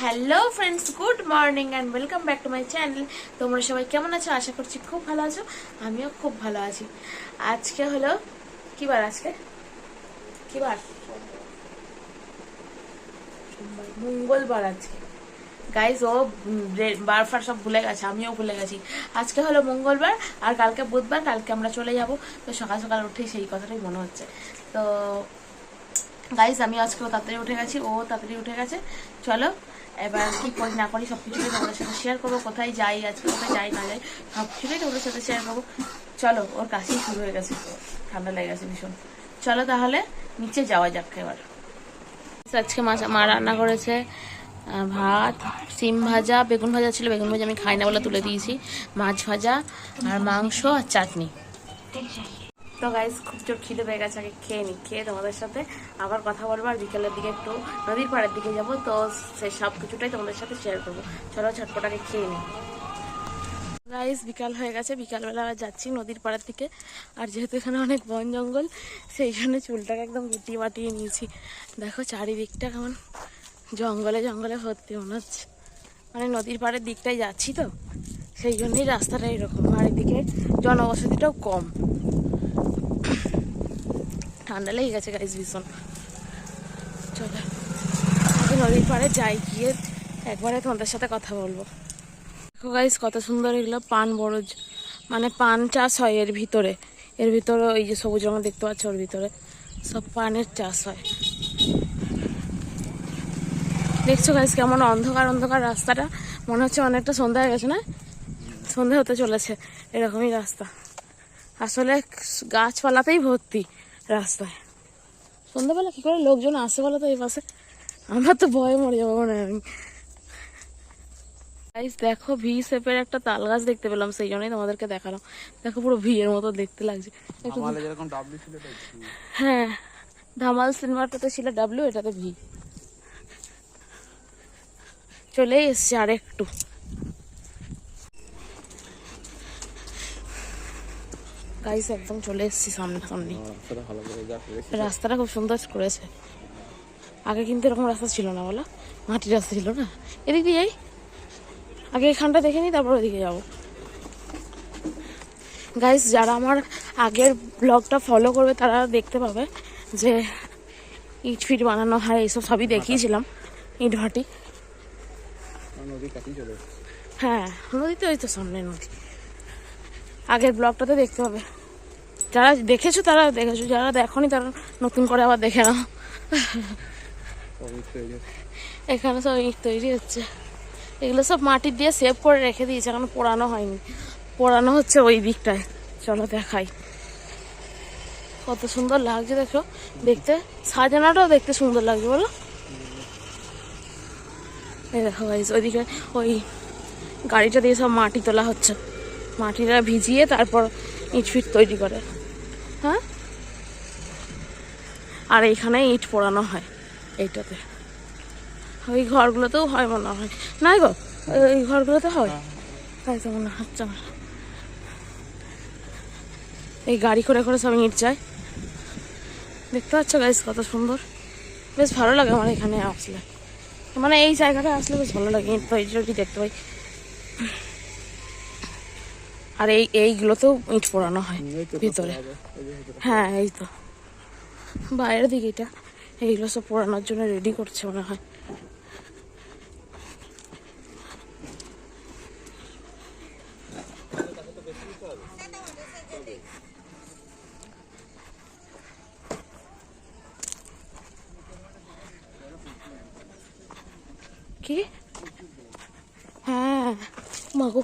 Hello friends, good morning and welcome back to my channel. তোমরা সবাই কেমন আছো? আশা করছি খুব ভালো আছো। আমিও খুব ভালো আছি। আজকে হলো কি বার? আজকে কি বার? মঙ্গলবার আজকে। গাইজ ও বার ফার সব ভুলে গেছে, আমিও ভুলে গেছি। আজকে হলো মঙ্গলবার আর কালকে বুধবার। কালকে আমরা চলে যাব। তো সকাল সকাল উঠে সেই কথাটাই মনে হচ্ছে। তো গাইজ আমি আজকেও তাড়াতাড়ি উঠে গেছি, ও তাড়াতাড়ি উঠে গেছে। চলো এবার কি করি না করি সব কিছুটাই তোমাদের সাথে শেয়ার করবো। কোথায় যাই আজকে, কোথায় যাই না যাই সব কিছুটাই তোমাদের সাথে শেয়ার করবো। চলো, ওর কাশি শুরু হয়ে গেছে, ঠান্ডা লেগে গেছে ভীষণ। চলো তাহলে নিচে যাওয়া যাক এবার। আজকে মা রান্না করেছে ভাত, সিম ভাজা, বেগুন ভাজা ছিল। বেগুন ভাজা আমি খাই না বলে তুলে দিয়েছি। মাছ ভাজা আর মাংস আর চাটনি। তো গাইজ খুব জোর খিদে পেয়ে গেছে, আগে খেয়ে নিই। খেয়ে তোমাদের সাথে আবার কথা বলবো। আর বিকেলের দিকে একটু নদীর পাড়ের দিকে যাবো। তো সেই সব কিছুটাই তোমাদের সাথে শেয়ার করবো। চলো ঝটপটাকে খেয়ে নিই। গাইজ বিকাল হয়ে গেছে, বিকালবেলা আবার যাচ্ছি নদীর পাড়ের দিকে। আর যেহেতু এখানে অনেক বন জঙ্গল, সেই জন্য চুলটাকে একদম গুটিয়ে বাটিয়ে নিয়েছি। দেখো চারিদিকটা কেমন জঙ্গলে জঙ্গলে ভর্তি মনে হচ্ছে। মানে নদীর পাড়ের দিকটাই যাচ্ছি তো, সেই জন্যই রাস্তাটা এরকম। আর এদিকে জনবসতিটাও কম। ঠান্ডা লেগে গেছে গাইজ ভীষণ। চলো নদীর পাড়ে যাই, গিয়ে একবারে তোমাদের সাথে কথা বলবো। দেখো গাইজ কত সুন্দর এগুলো পান বরজ, মানে পান চাষ হয় এর ভিতরে। এর ভিতরে ওই যে সবুজ রঙের দেখতে পাচ্ছ, ওর ভিতরে সব পানের চাষ হয়। দেখছো গাইজ কেমন অন্ধকার অন্ধকার রাস্তাটা, মনে হচ্ছে অনেকটা সন্ধ্যা হয়ে গেছে না? সন্ধ্যা হতে চলেছে, এরকমই রাস্তা। আসলে গাছপালাতেই ভর্তি রাস্তায়। সন্ধ্যাবেলা কি করে লোকজন আসে বলো তো এই পাশে? আমার তো ভয়ে মরে যাবো মনে হয় আমি। দেখো ভি শেপের একটা তাল গাছ দেখতে পেলাম, সেই জন্যই তোমাদেরকে দেখালাম। দেখো পুরো ভি এর মতো দেখতে লাগছে। হ্যাঁ, ধামাল সিনেমাটাতে ছিল ডাব্লিউ, এটাতে ভি। চলে এসছে আর একটু। গাইস একদম চলে এসছি সামনে সামনে। রাস্তাটা খুব সুন্দর করেছে। আগে কিন্তু এরকম রাস্তা ছিল না, বলো? মাটির রাস্তা ছিল না। এদিক দিয়ে যাই, আগে এখানটা দেখে নিই, তারপর ওদিকে যাবো। গাইস যারা আমার আগের ব্লগটা ফলো করবে তারা দেখতে পাবে যে ইট ফিট বানানো হয়, এইসব সবই দেখিয়েছিলাম। ইট ভাটি, হ্যাঁ নদীতে, ওই তো সামনে নদী। আগের ব্লগটাতে দেখতে পাবে। যারা দেখেছো তারা দেখেছো, যারা দেখোনি তারা নতুন করে আবার দেখে নাও। এখানে সব ইট তৈরি হচ্ছে। এগুলো সব মাটি দিয়ে সেভ করে রেখে দিয়েছে, এখন পোড়ানো হয়নি। পোড়ানো হচ্ছে ওই দিকটায়। চলো দেখাই, কত সুন্দর লাগছে দেখো দেখতে। সাজানোটাও দেখতে সুন্দর লাগছে, বলো? এই দেখো গাইস ওইদিকে ওই গাড়িটা দিয়ে সব মাটি তোলা হচ্ছে। মাটিটা ভিজিয়ে তারপর ইট ফিট তৈরি করে। হ্যাঁ, আর এইখানে ইট পোড়ানো হয় এইটাতে। ওই ঘরগুলোতেও হয় মনে হয়, নাই গো ওই ঘরগুলোতে হয়, তাই তো মনে হচ্ছে আমার। এই গাড়ি করে করে সব ইট যায়, দেখতে পাচ্ছ গাইস কত সুন্দর। বেশ ভালো লাগে আমার এখানে আসলে, মানে এই জায়গাটা আসলে বেশ ভালো লাগে। ইট তৈরি দেখতে পাই। আর এইগুলোতেও ইট পোড়ানো হয় ভিতরে। হ্যাঁ এই তো বাইরের দিকে, এটা এইগুলো সব পোড়ানোর জন্য রেডি করছে মনে হয়। কি? হ্যাঁ মাগো,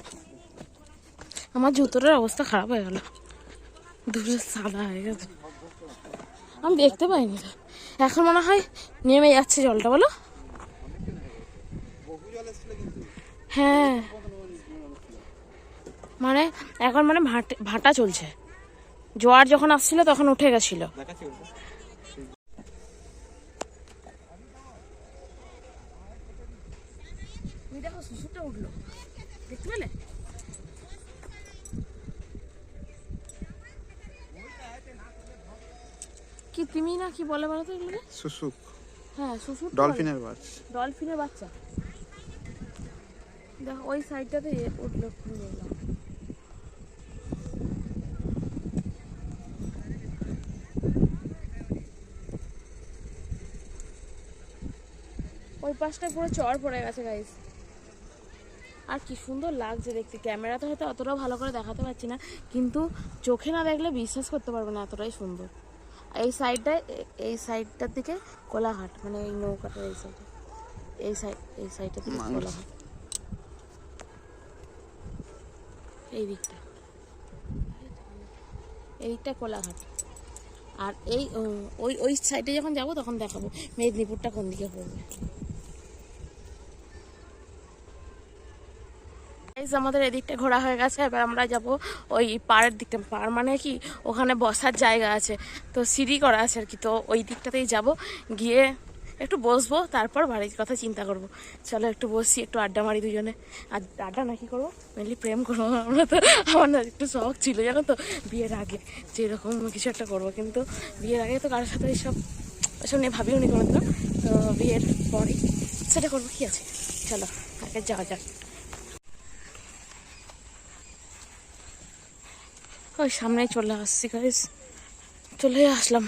আমার জুতোটার অবস্থা খারাপ হয়ে গেল, দুটো সাদা হয়ে গেছে। আমি দেখতে পাইনি তো, এখন মনে হয় নেমে যাচ্ছে জলটা, বলো? হ্যাঁ মানে এখন মানে ভাটা চলছে। জোয়ার যখন আসছিল তখন উঠে গেছিল। দেখো শুশুরটা উঠলো, দেখতে পেলে? কি তিমি না কি বলে বলো তো এগুলো? শুশুক। হ্যাঁ শুশুর, ডলফিনের বাচ্চা। ডলফিনের বাচ্চা। দেখো ওই সাইডটাতে উঠলো ওই পাশটা পুরো চড় পড়ে গেছে গাইস। আর কি সুন্দর লাগছে দেখতে, ক্যামেরাতে হয়তো অতটা ভালো করে দেখাতে পারছি না, কিন্তু চোখে না দেখলে বিশ্বাস করতে পারবে না এতটাই সুন্দর। এই সাইডটায়, এই সাইডটার দিকে কোলাঘাট, মানে এই নৌকাটার এই সাইডে, এই সাইডটার দিকে কোলাঘাট, এই দিকটা, এই দিকটা কোলাঘাট। আর এই ওই ওই সাইডে যখন যাবো তখন দেখাবো মেদিনীপুরটা কোন দিকে পড়বে। আমাদের এদিকটা ঘোরা হয়ে গেছে, এবার আমরা যাব ওই পাড়ের দিকটা। পাড় মানে কি, ওখানে বসার জায়গা আছে, তো সিঁড়ি করা আছে আর কি, তো ওই দিকটাতেই যাব, গিয়ে একটু বসবো, তারপর বাড়ির কথা চিন্তা করব। চলো একটু বসি, একটু আড্ডা মারি দুজনে। আর আড্ডা নাকি করবো, মেনলি প্রেম করবো আমরা। তো আমার না একটু শখ ছিল জানো তো, বিয়ের আগে যে এরকম কিছু একটা করবো, কিন্তু বিয়ের আগে তো কারোর সাথে এইসব এসব নিয়ে ভাবিও নি কোনোদিনও। তো বিয়ের পরেই সেটা করবো, কি আছে, চলো আগে যাওয়া যাক। ওই সামনে চলে আসছি গাইস, চলে আসলাম,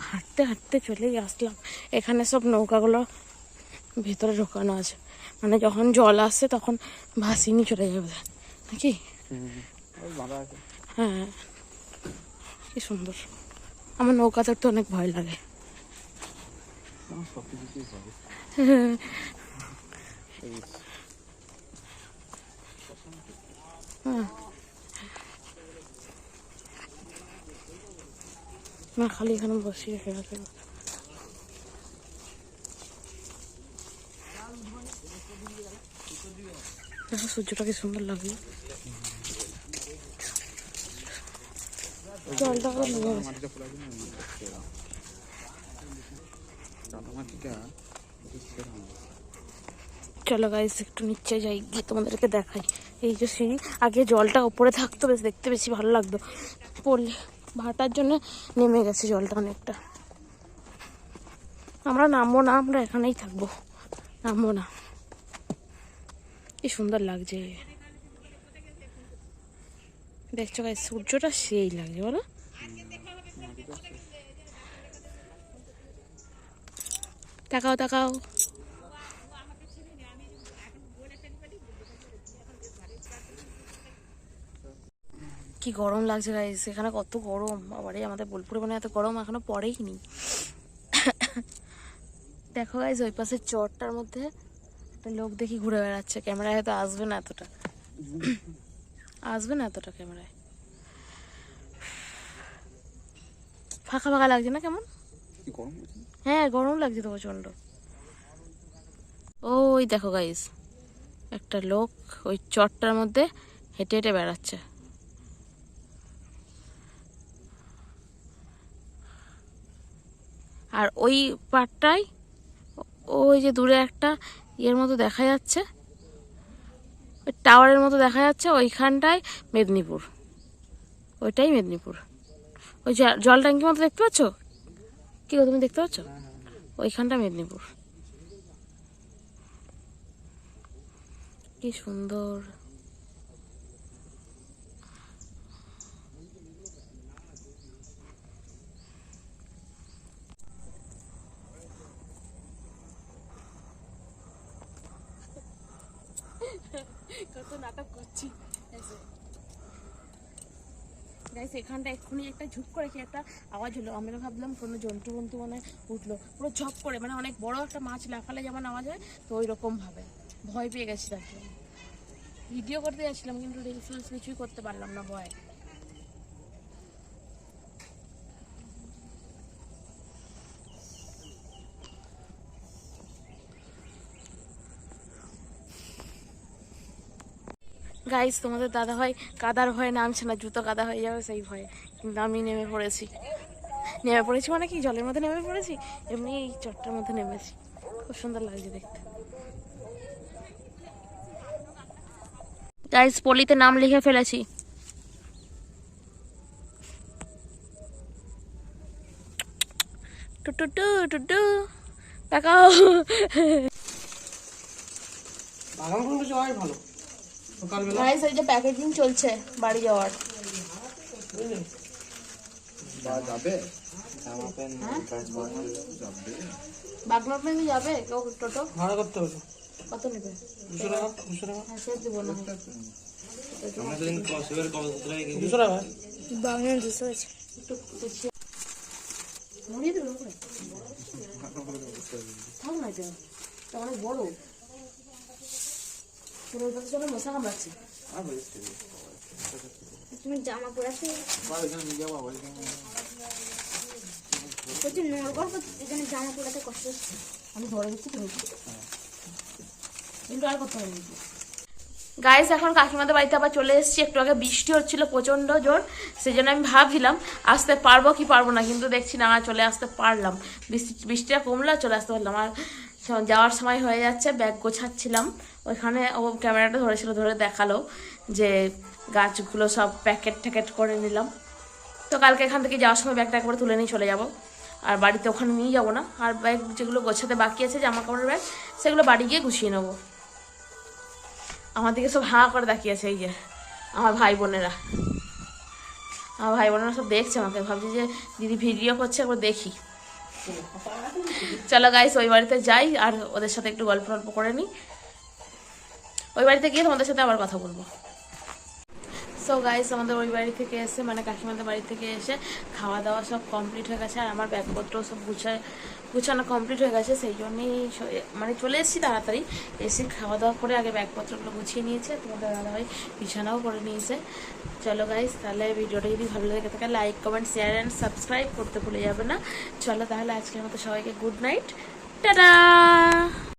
হাঁটতে হাঁটতে চলেই আসলাম। এখানে সব নৌকাগুলো ভেতরে ঢোকানো আছে, মানে যখন জল আসছে তখন ভাসিয়ে নিয়ে চলে যাবে নাকি। হ্যাঁ কি সুন্দর। আমার নৌকা চড়তে অনেক ভয় লাগে। হ্যাঁ না, খালি এখানে বসিয়ে রেখে গেছে। দেখো সূর্যটা কি সুন্দর লাগলো, জলটা চলো গাইস একটু নিচে যাই, গিয়ে তোমাদেরকে দেখাই। এই যে সিঁড়ি, আগে জলটা উপরে থাকতো, বেশ দেখতে বেশি ভালো লাগতো, পড়লে ভাটার জন্য নেমে গেছে জলটা অনেকটা। আমরা নামবো না, আমরা এখানেই থাকবো, নামবো না। কি সুন্দর লাগছে দেখছো গাইস, সূর্যটা সেই লাগছে বলো। তাকাও তাকাও, কি গরম লাগছে গাইস, এখানে কত গরম। আবারে আমাদের বোলপুরে মানে এত গরম এখনো পড়েই নি। দেখো গাইস ওই পাশে চরটার মধ্যে একটা লোক দেখি ঘুরে বেড়াচ্ছে, ক্যামেরায় হয়তো আসবে না এতটা, আসবে না এতটা ক্যামেরায়। ফাঁকা ফাঁকা লাগছে না কেমন? হ্যাঁ গরম লাগছে তো প্রচন্ড। ওই দেখো গাইস একটা লোক ওই চরটার মধ্যে হেঁটে হেঁটে বেড়াচ্ছে। আর ওই পাড়টায় ওই যে দূরে একটা ইয়ের মতো দেখা যাচ্ছে, ওই টাওয়ারের মতো দেখা যাচ্ছে, ওইখানটায় মেদিনীপুর, ওইটাই মেদিনীপুর। ওই জল ট্যাঙ্কির মতো দেখতে পাচ্ছ, কি গো তুমি দেখতে পাচ্ছ? ওইখানটা মেদিনীপুর। কি সুন্দর। কত নাটক করছি গাইস। এখানটা এক্ষুনি একটা ঝুপ করে কি একটা আওয়াজ হলো, আমরা ভাবলাম কোনো জন্তু বন্তু মানে উঠলো, পুরো ঝপ করে, মানে অনেক বড় একটা মাছ লাফালে যেমন আওয়াজ হয়, তো ওই রকম ভাবে ভয় পেয়ে গেছি। তারপরে ভিডিও করতে যাচ্ছিলাম, কিন্তু রিলস কিছুই করতে পারলাম না ভয়। গাইস তোমাদের দাদা ভাই কাদার ভয়ে নামছে না, জুতো কাদা হয়ে যাবে সেই ভয়ে, কিন্তু আমি নেমে পড়েছি। নেমে পড়েছি মানে কি, জলের মধ্যে নেমে পড়েছি, এমনি এই চটটার মধ্যে নেমেছি। খুব সুন্দর লাগছে দেখতে। গাইস পলিতে নাম লিখে ফেলেছি। টুটু টুটু তাকাও। বাগান কোনটা যাওয়াই ভালো সকালবেলা। গাইস এই যে প্যাকেজিং চলছে বাড়ি যাওয়ার। বুঝলি? যাবে জামা প্যান্ট যাবে বাগনার প্যান্ট যাবে কেউ টোটো ভাড়া করতে হবে। কত নেবে? 200 টাকা 200 টাকা হ্যাঁ সে দেবো না। আমরা সেদিন কসবের কত টাকা 200 টাকা। বাংলার 200 আছে। একটু দেখিয়ে মুড়িয়ে দেবো করে থাক না এটা তো অনেক বড় পুরো কাছে চলে মশা কামড়াচ্ছে। তুমি জামা পরাতে এখানে নিয়ে যাবো আবার এখানে প্রচুর নড়বড় করতে, এখানে জামা পরাতে কষ্ট হচ্ছে। আমি ধরে দিচ্ছি তো কিন্তু আর করতে হবে গাইস। এখন কাকিমাদের বাড়িতে আবার চলে এসেছি। একটু আগে বৃষ্টি হচ্ছিল প্রচন্ড জোর, সেই জন্য আমি ভাবছিলাম আসতে পারবো কি পারবো না, কিন্তু দেখছি না চলে আসতে পারলাম। বৃষ্টিটা কমলে চলে আসতে পারলাম। আর যাওয়ার সময় হয়ে যাচ্ছে, ব্যাগ গোছাচ্ছিলাম ওইখানে, ও ক্যামেরাটা ধরেছিল, ধরে দেখালো যে গাছগুলো সব প্যাকেট ট্যাকেট করে নিলাম। তো কালকে এখান থেকে যাওয়ার সময় ব্যাগটা একবারে তুলে নিয়ে চলে যাব, আর বাড়িতে ওখানে নিয়ে যাবো না। আর ব্যাগ যেগুলো গোছাতে বাকি আছে জামা কাপড়ের ব্যাগ, সেগুলো বাড়ি গিয়ে গুছিয়ে নেবো। আমার দিকে সব হাঁ করে তাকিয়েছে, এই যে আমার ভাই বোনেরা সব দেখছে আমাকে, ভাবছি যে দিদি ভিডিও করছে, একবার দেখি। চলো গাইস ওই বাড়িতে যাই আর ওদের সাথে একটু গল্প টল্প করে নিই। ওই বাড়িতে গিয়ে তোমাদের সাথে আবার কথা বলবো। সো গাইস আমাদের ওই বাড়ি থেকে এসে, মানে কাকিমাদের বাড়ি থেকে এসে খাওয়া দাওয়া সব কমপ্লিট হয়ে গেছে, আর আমার ব্যাগপত্র সব গুছানো কমপ্লিট হয়ে গেছে। সেই জন্যই মানে চলে এসেছি তাড়াতাড়ি, এসে খাওয়া দাওয়া করে আগে ব্যাগপত্রগুলো গুছিয়ে নিয়েছে। তোমাদের দাদাভাই বিছানাও করে নিয়েছে। চলো গাইস তাহলে ভিডিওটা যদি ভালো লেগে থাকে like comment share and subscribe করতে ভুলে যাবে না। চলো তাহলে আজকের মতো সবাইকে গুড নাইট, টাটা।